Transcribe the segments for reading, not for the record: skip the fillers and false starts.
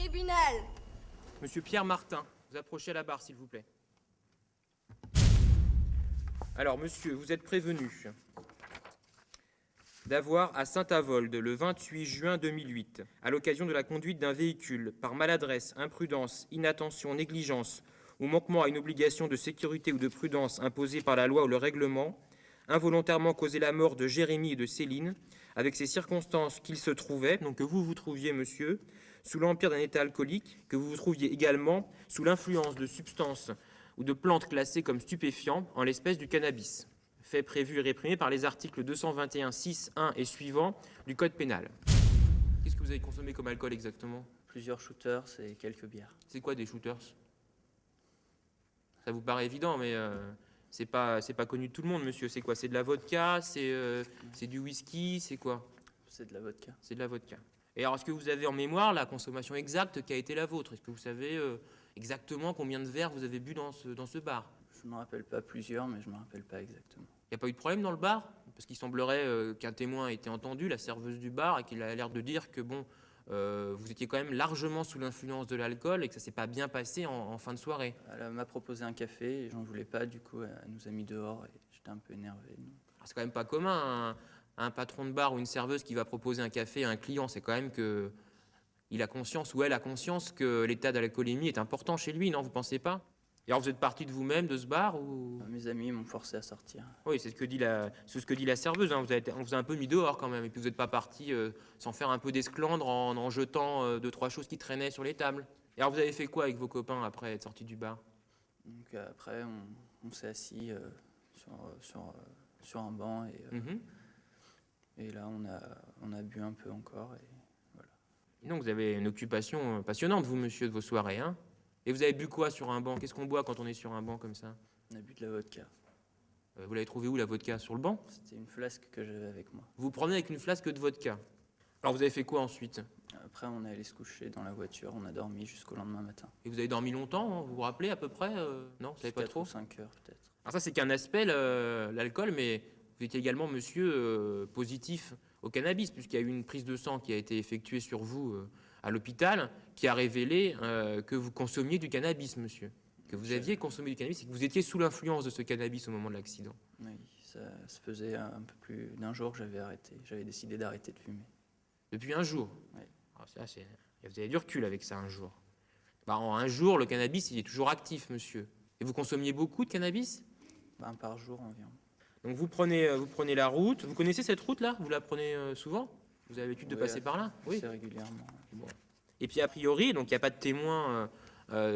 tribunal. Monsieur Pierre Martin, vous approchez à la barre, s'il vous plaît. Alors, monsieur, vous êtes prévenu d'avoir à Saint-Avold, le 28 juin 2008, à l'occasion de la conduite d'un véhicule, par maladresse, imprudence, inattention, négligence ou manquement à une obligation de sécurité ou de prudence imposée par la loi ou le règlement, involontairement causé la mort de Jérémy et de Céline, avec ces circonstances qu'ils se trouvaient, donc que vous vous trouviez, monsieur, sous l'empire d'un état alcoolique, que vous vous trouviez également sous l'influence de substances ou de plantes classées comme stupéfiants, en l'espèce du cannabis, fait prévu et réprimé par les articles 221, 6, 1 et suivants du Code pénal. Qu'est-ce que vous avez consommé comme alcool exactement? Plusieurs shooters et quelques bières. C'est quoi des shooters? Ça vous paraît évident, mais c'est pas connu de tout le monde, monsieur. C'est quoi? C'est de la vodka? C'est du whisky? C'est quoi? C'est de la vodka. C'est de la vodka. Et alors, est-ce que vous avez en mémoire la consommation exacte qui a été la vôtre? Est-ce que vous savez exactement combien de verres vous avez bu dans ce bar? Je ne me rappelle pas plusieurs, mais je ne me rappelle pas exactement. Il n'y a pas eu de problème dans le bar? Parce qu'il semblerait qu'un témoin ait été entendu, la serveuse du bar, et qu'il a l'air de dire que bon, vous étiez quand même largement sous l'influence de l'alcool et que ça s'est pas bien passé en fin de soirée. Elle m'a proposé un café et j'en voulais pas, du coup elle nous a mis dehors et j'étais un peu énervé. C'est quand même pas commun, un patron de bar ou une serveuse qui va proposer un café à un client, c'est quand même que il a conscience ou elle a conscience que l'état d'alcoolémie est important chez lui, non, vous pensez pas? Et alors vous êtes parti de vous-même de ce bar ou... Mes amis m'ont forcé à sortir. Oui, c'est ce que dit la serveuse, hein. On vous a un peu mis dehors quand même, et puis vous n'êtes pas parti sans faire un peu d'esclandre en jetant deux, trois choses qui traînaient sur les tables. Et alors vous avez fait quoi avec vos copains après être sortis du bar? Donc après on s'est assis sur un banc et là on a bu un peu encore et voilà. Et donc vous avez une occupation passionnante, vous, monsieur, de vos soirées, hein? Et vous avez bu quoi sur un banc? Qu'est-ce qu'on boit quand on est sur un banc comme ça? On a bu de la vodka. Vous l'avez trouvé où, la vodka? Sur le banc? C'était une flasque que j'avais avec moi. Vous vous promenez avec une flasque de vodka. Alors vous avez fait quoi ensuite? Après on est allé se coucher dans la voiture, on a dormi jusqu'au lendemain matin. Et vous avez dormi longtemps, hein? Vous vous rappelez à peu près? Non, vous savez pas 4 trop? ou 5 heures peut-être. Alors ça, c'est qu'un aspect, l'alcool, mais vous étiez également, monsieur, positif au cannabis, puisqu'il y a eu une prise de sang qui a été effectuée sur vous à l'hôpital, qui a révélé que vous consommiez du cannabis, monsieur. Que vous aviez consommé du cannabis et que vous étiez sous l'influence de ce cannabis au moment de l'accident. Oui, ça se faisait un peu plus d'un jour que j'avais arrêté. J'avais décidé d'arrêter de fumer. Depuis un jour? Oui. Alors ça, vous avez du recul avec ça, un jour. Bah, en un jour, le cannabis, il est toujours actif, monsieur. Et vous consommiez beaucoup de cannabis? Un par jour environ. Donc vous prenez la route. Vous connaissez cette route-là? Vous la prenez souvent? Vous avez l'habitude de passer par là? Oui, assez régulièrement. Bon. Et puis a priori, donc il n'y a pas de témoin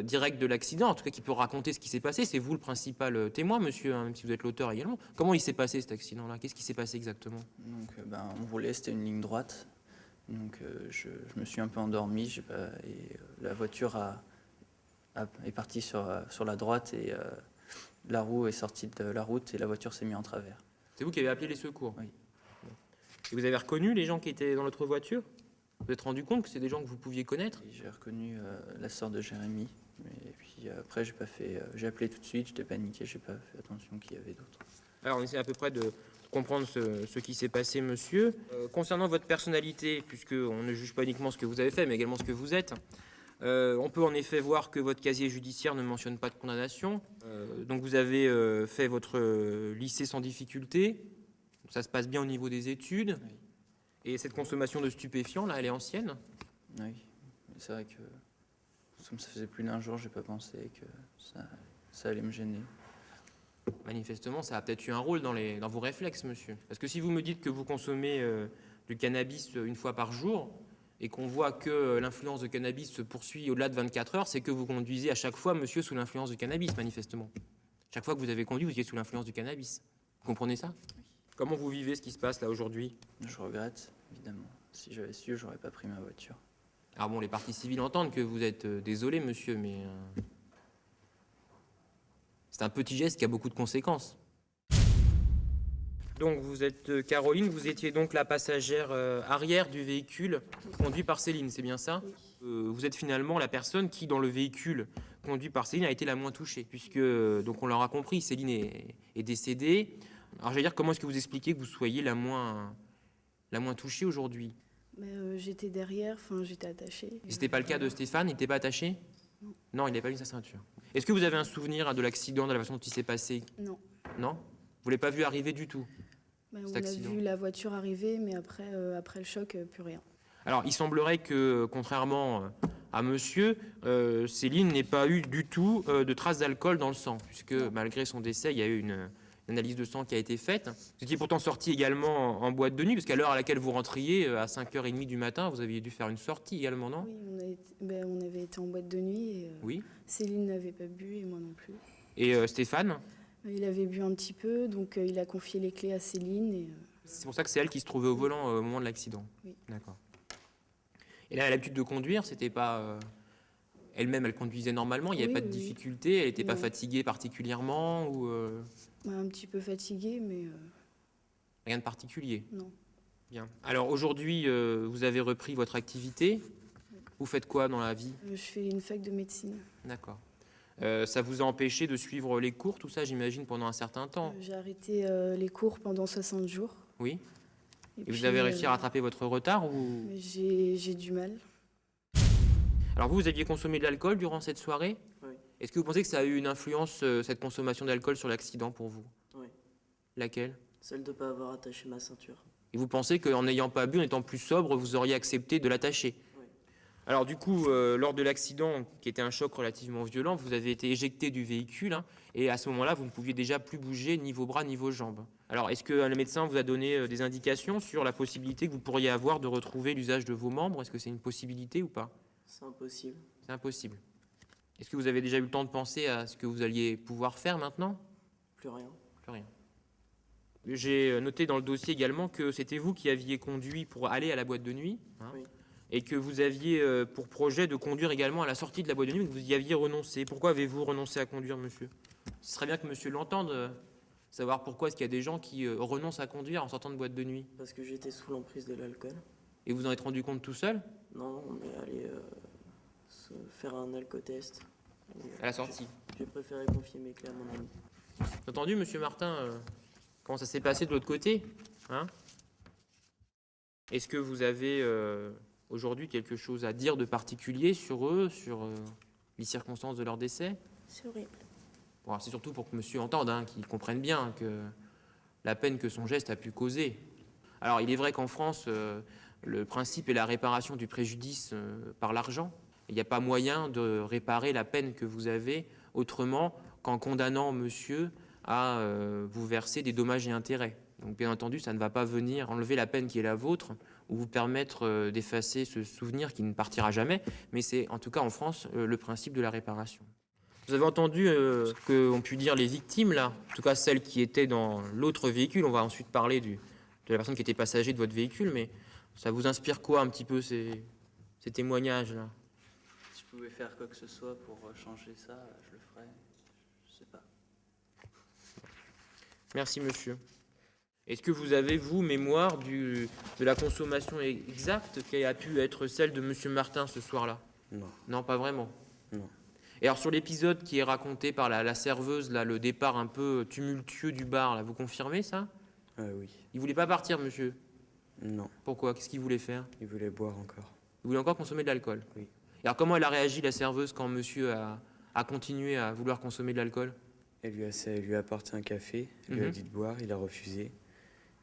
direct de l'accident, en tout cas qui peut raconter ce qui s'est passé. C'est vous le principal témoin, monsieur, hein, même si vous êtes l'auteur également. Comment il s'est passé cet accident-là? Qu'est-ce qui s'est passé exactement? Donc on roulait, c'était une ligne droite. Donc je me suis un peu endormi, et la voiture est partie sur la droite et la roue est sortie de la route et la voiture s'est mise en travers. C'est vous qui avez appelé les secours? Oui. Et vous avez reconnu les gens qui étaient dans l'autre voiture? Vous vous êtes rendu compte que c'est des gens que vous pouviez connaître? Et j'ai reconnu la sœur de Jérémy. Et puis après, j'ai appelé tout de suite, j'étais paniqué, j'ai pas fait attention qu'il y avait d'autres. Alors on essaie à peu près de comprendre ce qui s'est passé, monsieur. Concernant votre personnalité, puisqu'on ne juge pas uniquement ce que vous avez fait, mais également ce que vous êtes, on peut en effet voir que votre casier judiciaire ne mentionne pas de condamnation. Donc vous avez fait votre lycée sans difficulté. Ça se passe bien au niveau des études. Oui. Et cette consommation de stupéfiants, là, elle est ancienne? Oui, c'est vrai que comme ça faisait plus d'un jour, j'ai pas pensé que ça allait me gêner. Manifestement, ça a peut-être eu un rôle dans vos réflexes, monsieur. Parce que si vous me dites que vous consommez du cannabis une fois par jour et qu'on voit que l'influence de cannabis se poursuit au-delà de 24 heures, c'est que vous conduisez à chaque fois, monsieur, sous l'influence du cannabis, manifestement. Chaque fois que vous avez conduit, vous étiez sous l'influence du cannabis. Vous comprenez ça? Oui. Comment vous vivez ce qui se passe là aujourd'hui? Je regrette, évidemment. Si j'avais su, j'aurais pas pris ma voiture. Alors bon, les parties civiles entendent que vous êtes désolé, monsieur, mais c'est un petit geste qui a beaucoup de conséquences. Donc vous êtes Caroline, vous étiez donc la passagère arrière du véhicule conduit par Céline, c'est bien ça? Oui. Vous êtes finalement la personne qui, dans le véhicule conduit par Céline, a été la moins touchée, puisque, donc on l'aura compris, Céline est décédée. Alors je vais dire, comment est-ce que vous expliquez que vous soyez la moins touchée aujourd'hui? Mais j'étais derrière, enfin j'étais attachée. Et c'était pas le cas de Stéphane, il n'était pas attaché? Non. Non, il n'avait pas mis sa ceinture. Est-ce que vous avez un souvenir de l'accident, de la façon dont il s'est passé? Non. Non? Vous l'avez pas vu arriver du tout? On Cet a accident. vu la voiture arriver, mais après le choc, plus rien. Alors, il semblerait que, contrairement à monsieur, Céline n'ait pas eu du tout de traces d'alcool dans le sang, puisque malgré son décès, il y a eu une analyse de sang qui a été faite. Vous étiez pourtant sorti également en boîte de nuit, parce qu'à l'heure à laquelle vous rentriez, à 5h30 du matin, vous aviez dû faire une sortie également, non? Oui, on avait été en boîte de nuit et Oui. Céline n'avait pas bu et moi non plus. Et Stéphane? Il avait bu un petit peu, donc il a confié les clés à Céline. Et, C'est pour ça que c'est elle qui se trouvait au volant au moment de l'accident. Oui. D'accord. Et là, elle a l'habitude de conduire, c'était pas... Elle-même, elle conduisait normalement, il n'y avait Oui, pas de oui. difficulté, elle n'était pas Non. fatiguée particulièrement ou un petit peu fatiguée, mais rien de particulier. non. Bien. Alors aujourd'hui, vous avez repris votre activité. Vous faites quoi dans la vie? Je fais une fac de médecine. D'accord. Ça vous a empêché de suivre les cours, tout ça, j'imagine, pendant un certain temps? J'ai arrêté les cours pendant 60 jours. Oui. Et vous puis, avez réussi à rattraper votre retard ou... J'ai du mal. Alors vous aviez consommé de l'alcool durant cette soirée? Oui. Est-ce que vous pensez que ça a eu une influence, cette consommation d'alcool, sur l'accident pour vous? Oui. Laquelle? Celle de ne pas avoir attaché ma ceinture. Et vous pensez qu'en n'ayant pas bu, en étant plus sobre, vous auriez accepté de l'attacher? Oui. Alors du coup, lors de l'accident, qui était un choc relativement violent, vous avez été éjecté du véhicule, hein, et à ce moment-là, vous ne pouviez déjà plus bouger ni vos bras ni vos jambes. Alors est-ce que le médecin vous a donné des indications sur la possibilité que vous pourriez avoir de retrouver l'usage de vos membres? Est-ce que c'est une possibilité ou pas? C'est impossible. C'est impossible. Est-ce que vous avez déjà eu le temps de penser à ce que vous alliez pouvoir faire maintenant? Plus rien. Plus rien. J'ai noté dans le dossier également que c'était vous qui aviez conduit pour aller à la boîte de nuit, hein, Oui. et que vous aviez pour projet de conduire également à la sortie de la boîte de nuit, mais que vous y aviez renoncé. Pourquoi avez-vous renoncé à conduire, monsieur? Ce serait bien que monsieur l'entende, savoir pourquoi est-ce qu'il y a des gens qui renoncent à conduire en sortant de boîte de nuit. Parce que j'étais sous l'emprise de l'alcool. Et vous en êtes rendu compte tout seul Non, on est allé se faire un alcotest. Et, à la sortie? J'ai préféré confier mes clés à mon ami. Entendu, monsieur Martin, comment ça s'est passé de l'autre côté, hein? Est-ce que vous avez aujourd'hui quelque chose à dire de particulier sur eux, sur les circonstances de leur décès? C'est horrible. Bon, c'est surtout pour que monsieur entende, hein, qu'il comprenne bien que la peine que son geste a pu causer. Alors, il est vrai qu'en France, le principe est la réparation du préjudice par l'argent. Il n'y a pas moyen de réparer la peine que vous avez autrement qu'en condamnant monsieur à vous verser des dommages et intérêts. Donc, bien entendu, ça ne va pas venir enlever la peine qui est la vôtre ou vous permettre d'effacer ce souvenir qui ne partira jamais, mais c'est en tout cas en France le principe de la réparation. Vous avez entendu ce qu'ont pu dire les victimes, là, en tout cas celles qui étaient dans l'autre véhicule. On va ensuite parler de la personne qui était passager de votre véhicule, mais ça vous inspire quoi un petit peu ces témoignages-là? Si je pouvais faire quoi que ce soit pour changer ça, je le ferais. Je sais pas. Merci, monsieur. Est-ce que vous avez, vous, mémoire de la consommation exacte qui a pu être celle de monsieur Martin ce soir-là? Non. Non, pas vraiment. Non. Et alors, sur l'épisode qui est raconté par la serveuse, là, le départ un peu tumultueux du bar, là, vous confirmez ça? Oui. Il voulait pas partir, monsieur? Non. Pourquoi? Qu'est-ce qu'il voulait faire? Il voulait boire encore. Il voulait encore consommer de l'alcool? Oui. Et alors, comment elle a réagi, la serveuse, quand monsieur a continué à vouloir consommer de l'alcool? Elle lui a apporté un café, elle lui a dit de boire, il a refusé.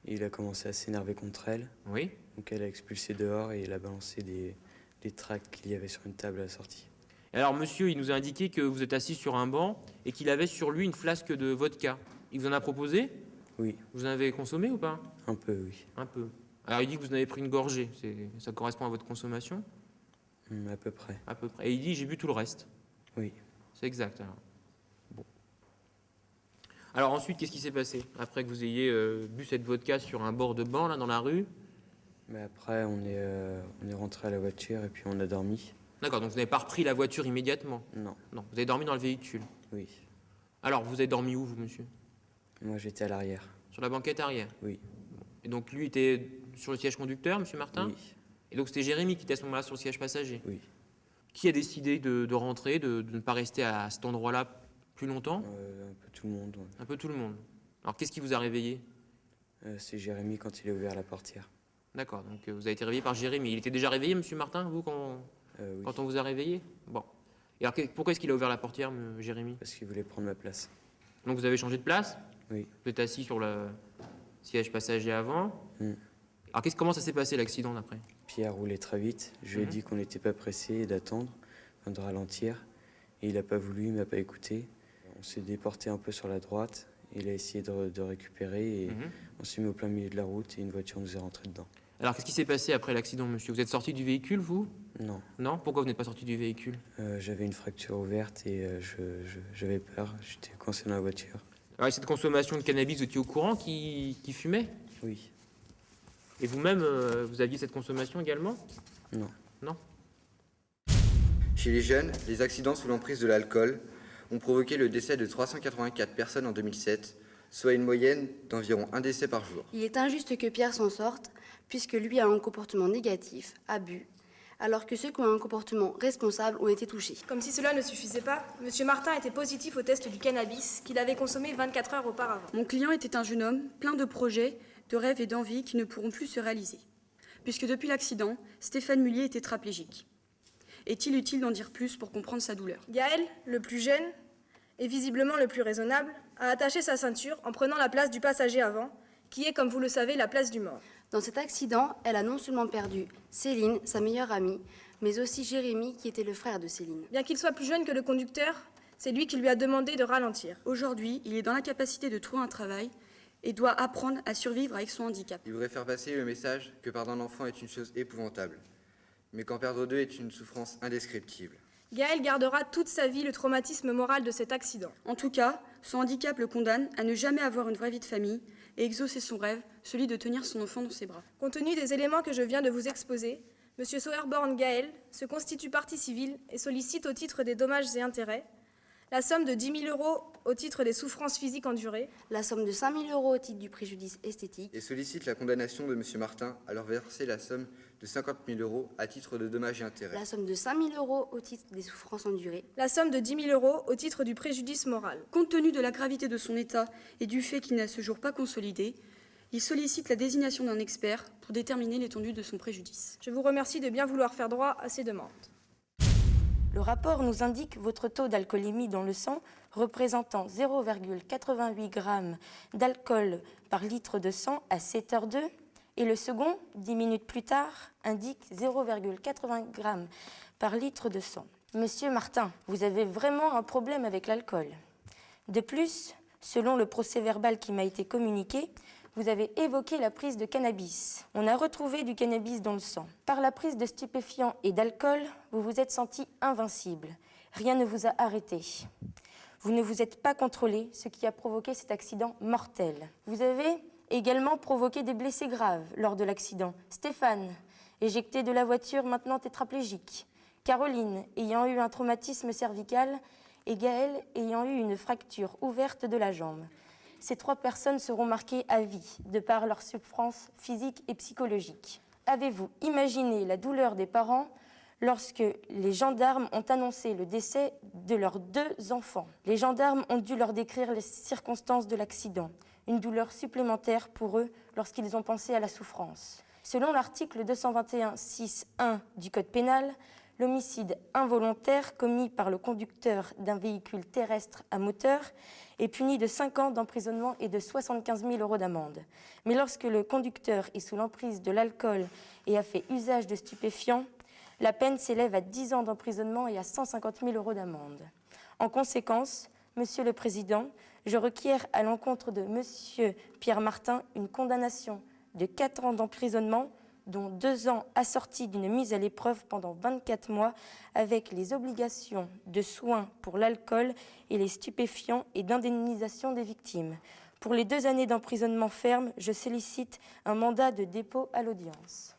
Et il a commencé à s'énerver contre elle. Oui. Donc elle a expulsé dehors et il a balancé des tracts qu'il y avait sur une table à la sortie. Et alors, monsieur, il nous a indiqué que vous êtes assis sur un banc et qu'il avait sur lui une flasque de vodka. Il vous en a proposé? Oui, Vous en avez consommé ou pas? un peu, oui. Un peu. Alors, il dit que vous en avez pris une gorgée. Ça correspond à votre consommation? À peu près. À peu près. Et il dit, j'ai bu tout le reste. Oui. C'est exact, alors. Bon. Alors ensuite, qu'est-ce qui s'est passé après que vous ayez bu cette vodka sur un bord de banc, là, dans la rue? Mais après, on est rentré à la voiture et puis on a dormi. D'accord, donc vous n'avez pas repris la voiture immédiatement? Non. Non, vous avez dormi dans le véhicule. Oui. Alors, vous avez dormi où, vous, monsieur? Moi, j'étais à l'arrière. Sur la banquette arrière? Oui. Et donc, lui était sur le siège conducteur, monsieur Martin? Oui. Et donc, c'était Jérémy qui était à ce moment-là sur le siège passager? Oui. Qui a décidé de rentrer, de ne pas rester à cet endroit-là plus longtemps? Un peu tout le monde. Ouais. Un peu tout le monde. Alors, qu'est-ce qui vous a réveillé? C'est Jérémy quand il a ouvert la portière. D'accord, donc vous avez été réveillé par Jérémy. Il était déjà réveillé, monsieur Martin, vous, Oui, quand on vous a réveillé? Bon. Et alors, pourquoi est-ce qu'il a ouvert la portière, Jérémy? parce qu'il voulait prendre ma place. Donc vous avez changé de place? Oui. Vous êtes assis sur le siège passager avant. Mm. Alors comment ça s'est passé l'accident d'après? Pierre roulait très vite. Je lui ai dit qu'on n'était pas pressé et d'attendre, enfin, de ralentir. Et il n'a pas voulu, il m'a pas écouté. On s'est déporté un peu sur la droite. Il a essayé de récupérer et on s'est mis au plein milieu de la route et une voiture nous est rentrée dedans. Alors qu'est-ce qui s'est passé après l'accident, monsieur? Vous êtes sorti du véhicule, vous? Non, Non? Pourquoi vous n'êtes pas sorti du véhicule? j'avais une fracture ouverte et j'avais peur. J'étais coincé dans la voiture. Alors, avec cette consommation de cannabis, vous étiez au courant qui fumait? Oui, Et vous-même, vous aviez cette consommation également? non. Non? Chez les jeunes, les accidents sous l'emprise de l'alcool ont provoqué le décès de 384 personnes en 2007, soit une moyenne d'environ un décès par jour. Il est injuste que Pierre s'en sorte, puisque lui a un comportement négatif, abus, alors que ceux qui ont un comportement responsable ont été touchés. Comme si cela ne suffisait pas, M. Martin était positif au test du cannabis qu'il avait consommé 24 heures auparavant. Mon client était un jeune homme plein de projets, de rêves et d'envies qui ne pourront plus se réaliser. Puisque depuis l'accident, Stéphane Mullier est tétraplégique. Est-il utile d'en dire plus pour comprendre sa douleur? Gaël, le plus jeune, et visiblement le plus raisonnable, a attaché sa ceinture en prenant la place du passager avant, qui est, comme vous le savez, la place du mort. Dans cet accident, elle a non seulement perdu Céline, sa meilleure amie, mais aussi Jérémy, qui était le frère de Céline. Bien qu'il soit plus jeune que le conducteur, c'est lui qui lui a demandé de ralentir. Aujourd'hui, il est dans l'incapacité de trouver un travail et doit apprendre à survivre avec son handicap. Il voudrait faire passer le message que perdre un enfant est une chose épouvantable, mais qu'en perdre deux est une souffrance indescriptible. Gaël gardera toute sa vie le traumatisme moral de cet accident. En tout cas, son handicap le condamne à ne jamais avoir une vraie vie de famille et exaucer son rêve, celui de tenir son enfant dans ses bras. Compte tenu des éléments que je viens de vous exposer, M. Sauerborn Gaël se constitue partie civile et sollicite au titre des dommages et intérêts la somme de 10 000 € au titre des souffrances physiques endurées, La somme de 5 000 € au titre du préjudice esthétique, Et sollicite la condamnation de M. Martin à leur verser la somme de 50 000 € à titre de dommages et intérêts. la somme de 5 000 € au titre des souffrances endurées, la somme de 10 000 € au titre du préjudice moral. Compte tenu de la gravité de son état et du fait qu'il n'est à ce jour pas consolidé, il sollicite la désignation d'un expert pour déterminer l'étendue de son préjudice. Je vous remercie de bien vouloir faire droit à ces demandes. Le rapport nous indique votre taux d'alcoolémie dans le sang représentant 0,88 g d'alcool par litre de sang à 7h02 et le second, 10 minutes plus tard, indique 0,80 g par litre de sang. Monsieur Martin, vous avez vraiment un problème avec l'alcool. De plus, selon le procès-verbal qui m'a été communiqué, vous avez évoqué la prise de cannabis. On a retrouvé du cannabis dans le sang. Par la prise de stupéfiants et d'alcool, vous vous êtes senti invincible. Rien ne vous a arrêté. Vous ne vous êtes pas contrôlé, ce qui a provoqué cet accident mortel. Vous avez également provoqué des blessés graves lors de l'accident. Stéphane, éjecté de la voiture, maintenant tétraplégique. Caroline, ayant eu un traumatisme cervical. Et Gaël, ayant eu une fracture ouverte de la jambe. Ces 3 personnes seront marquées à vie, de par leur souffrance physique et psychologique. Avez-vous imaginé la douleur des parents lorsque les gendarmes ont annoncé le décès de leurs 2 enfants? Les gendarmes ont dû leur décrire les circonstances de l'accident, une douleur supplémentaire pour eux lorsqu'ils ont pensé à la souffrance. Selon l'article 221-6-1 du Code pénal, l'homicide involontaire commis par le conducteur d'un véhicule terrestre à moteur est puni de 5 ans d'emprisonnement et de 75 000 € d'amende. Mais lorsque le conducteur est sous l'emprise de l'alcool et a fait usage de stupéfiants, la peine s'élève à 10 ans d'emprisonnement et à 150 000 € d'amende. En conséquence, Monsieur le Président, je requiers à l'encontre de Monsieur Pierre Martin une condamnation de 4 ans d'emprisonnement, dont 2 ans assortis d'une mise à l'épreuve pendant 24 mois avec les obligations de soins pour l'alcool et les stupéfiants et d'indemnisation des victimes. Pour les 2 années d'emprisonnement ferme, je sollicite un mandat de dépôt à l'audience.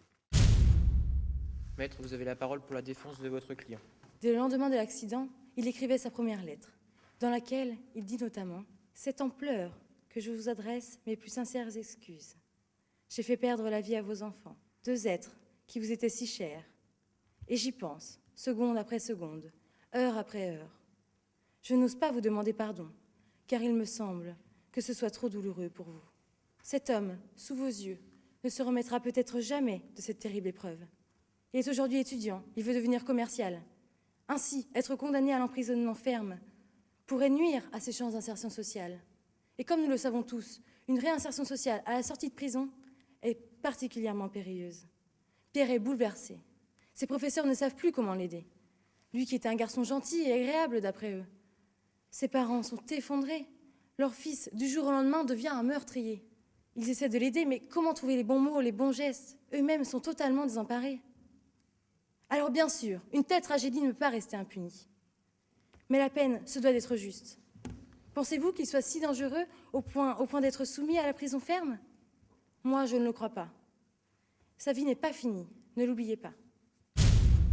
Maître, vous avez la parole pour la défense de votre client. Dès le lendemain de l'accident, il écrivait sa première lettre, dans laquelle il dit notamment « C'est en pleurs que je vous adresse mes plus sincères excuses. J'ai fait perdre la vie à vos enfants. 2 êtres qui vous étaient si chers. Et j'y pense, seconde après seconde, heure après heure. Je n'ose pas vous demander pardon, car il me semble que ce soit trop douloureux pour vous. Cet homme, sous vos yeux, ne se remettra peut-être jamais de cette terrible épreuve. Il est aujourd'hui étudiant, il veut devenir commercial. Ainsi, être condamné à l'emprisonnement ferme pourrait nuire à ses chances d'insertion sociale. Et comme nous le savons tous, une réinsertion sociale à la sortie de prison est particulièrement périlleuse. Pierre est bouleversé. Ses professeurs ne savent plus comment l'aider. Lui qui était un garçon gentil et agréable d'après eux. Ses parents sont effondrés. Leur fils, du jour au lendemain, devient un meurtrier. Ils essaient de l'aider, mais comment trouver les bons mots, les bons gestes? Eux-mêmes sont totalement désemparés. Alors bien sûr, une telle tragédie ne peut pas rester impunie. Mais la peine se doit d'être juste. Pensez-vous qu'il soit si dangereux au point d'être soumis à la prison ferme? Moi, je ne le crois pas. Sa vie n'est pas finie, ne l'oubliez pas.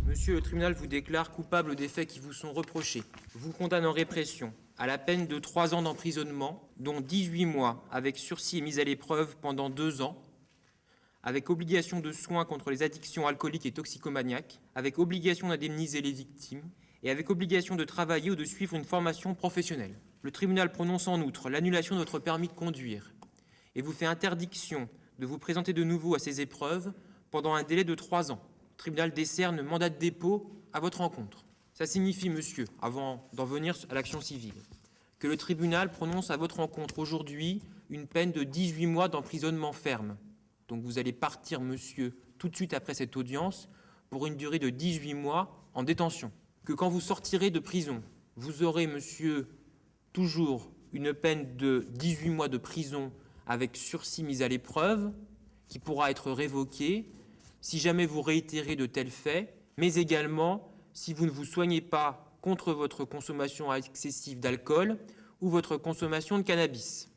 Monsieur, le tribunal vous déclare coupable des faits qui vous sont reprochés. Vous condamne en répression à la peine de 3 ans d'emprisonnement, dont 18 mois avec sursis et mise à l'épreuve pendant 2 ans, avec obligation de soins contre les addictions alcooliques et toxicomaniaques, avec obligation d'indemniser les victimes et avec obligation de travailler ou de suivre une formation professionnelle. Le tribunal prononce en outre l'annulation de votre permis de conduire et vous fait interdiction de vous présenter de nouveau à ces épreuves pendant un délai de 3 ans. Le tribunal décerne mandat de dépôt à votre encontre. Ça signifie, monsieur, avant d'en venir à l'action civile, que le tribunal prononce à votre encontre aujourd'hui une peine de 18 mois d'emprisonnement ferme. Donc vous allez partir, monsieur, tout de suite après cette audience, pour une durée de 18 mois en détention. Que quand vous sortirez de prison, vous aurez, monsieur, toujours une peine de 18 mois de prison avec sursis mis à l'épreuve, qui pourra être révoquée si jamais vous réitérez de tels faits, mais également si vous ne vous soignez pas contre votre consommation excessive d'alcool ou votre consommation de cannabis.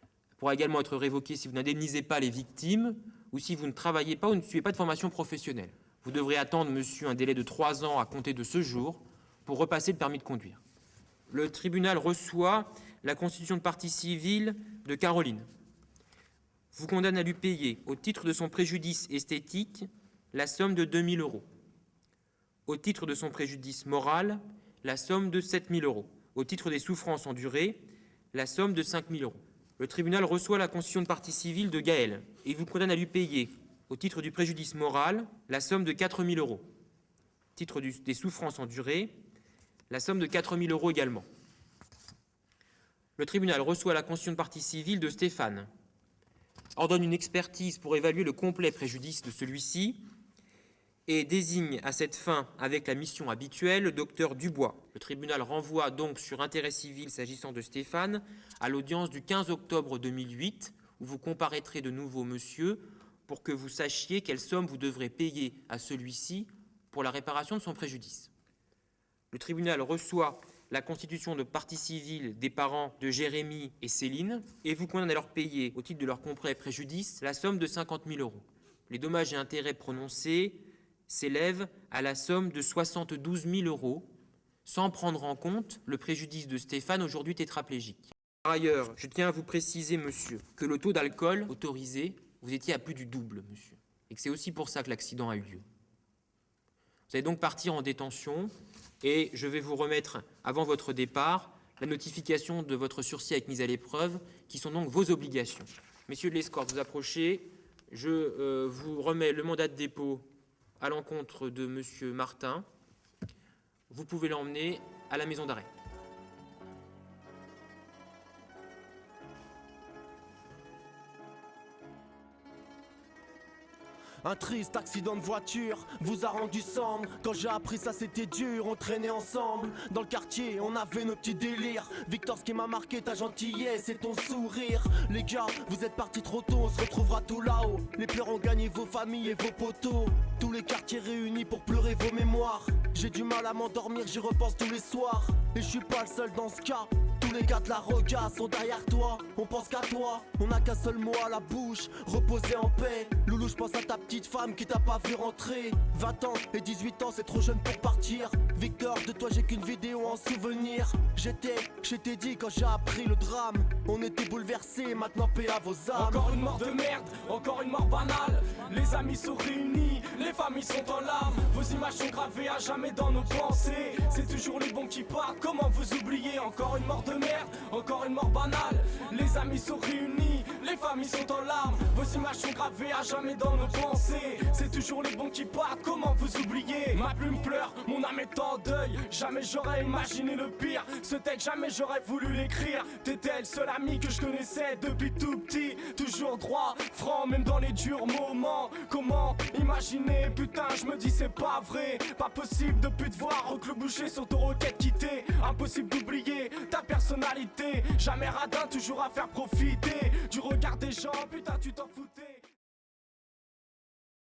Elle pourra également être révoquée si vous n'indemnisez pas les victimes ou si vous ne travaillez pas ou ne suivez pas de formation professionnelle. Vous devrez attendre, monsieur, un délai de 3 ans à compter de ce jour pour repasser le permis de conduire. Le tribunal reçoit la constitution de partie civile de Caroline. Vous condamne à lui payer, au titre de son préjudice esthétique, la somme de 2 000 €. Au titre de son préjudice moral, la somme de 7 000 €. Au titre des souffrances endurées, la somme de 5 000 €. Le tribunal reçoit la constitution de partie civile de Gaël et vous condamne à lui payer, au titre du préjudice moral, la somme de 4 000 €. Au titre des souffrances endurées, la somme de 4 000 € également. Le tribunal reçoit la constitution de partie civile de Stéphane, ordonne une expertise pour évaluer le complet préjudice de celui-ci et désigne à cette fin, avec la mission habituelle, le docteur Dubois. Le tribunal renvoie donc sur intérêt civil s'agissant de Stéphane à l'audience du 15 octobre 2008, où vous comparaîtrez de nouveau, monsieur, pour que vous sachiez quelle somme vous devrez payer à celui-ci pour la réparation de son préjudice. Le tribunal reçoit la constitution de partie civile des parents de Jérémy et Céline et vous condamne à leur payer, au titre de leur complet préjudice, la somme de 50 000 €. Les dommages et intérêts prononcés s'élèvent à la somme de 72 000 €, sans prendre en compte le préjudice de Stéphane, aujourd'hui tétraplégique. Par ailleurs, je tiens à vous préciser, monsieur, que le taux d'alcool autorisé, vous étiez à plus du double, monsieur, et que c'est aussi pour ça que l'accident a eu lieu. Vous allez donc partir en détention et je vais vous remettre, avant votre départ, la notification de votre sursis avec mise à l'épreuve, qui sont donc vos obligations. Messieurs de l'escorte, vous approchez. Je vous remets le mandat de dépôt à l'encontre de monsieur Martin. Vous pouvez l'emmener à la maison d'arrêt. Un triste accident de voiture vous a rendu sombre. Quand j'ai appris ça c'était dur, on traînait ensemble. Dans le quartier on avait nos petits délires. Victor, ce qui m'a marqué ta gentillesse et ton sourire. Les gars, vous êtes partis trop tôt, on se retrouvera tout là-haut. Les pleurs ont gagné vos familles et vos poteaux. Tous les quartiers réunis pour pleurer vos mémoires. J'ai du mal à m'endormir, j'y repense tous les soirs. Et je suis pas le seul dans ce cas. Tous les gars de la Roga sont derrière toi. On pense qu'à toi, on n'a qu'un seul mot à la bouche. Reposer en paix. Loulou, je pense à ta petite femme qui t'a pas vu rentrer. 20 ans et 18 ans, c'est trop jeune pour partir. Victor, de toi j'ai qu'une vidéo en souvenir. Je t'ai dit quand j'ai appris le drame. On était bouleversés, maintenant paix à vos âmes. Encore une mort de merde, encore une mort banale. Les amis sont réunis, les familles sont en larmes. Vos images sont gravées à jamais dans nos pensées. C'est toujours les bons qui partent, comment vous oublier? Encore une mort de merde, encore une mort banale. Les amis sont réunis, les familles sont en larmes. Vos images sont gravées à jamais dans nos pensées. C'est toujours les bons qui partent, comment vous oublier? Ma plume pleure, mon âme est en deuil. Jamais j'aurais imaginé le pire. Ce texte, jamais j'aurais voulu l'écrire. T'étais le seul ami que je connaissais depuis tout petit. Toujours droit, franc, même dans les durs moments. Comment imaginer? Putain, je me dis c'est pas vrai. Pas possible de plus te voir recleboucher sur ton roquette quittée. Impossible d'oublier ta personnalité. Jamais radin, toujours à faire profiter du regard des gens. Putain, tu t'en foutais.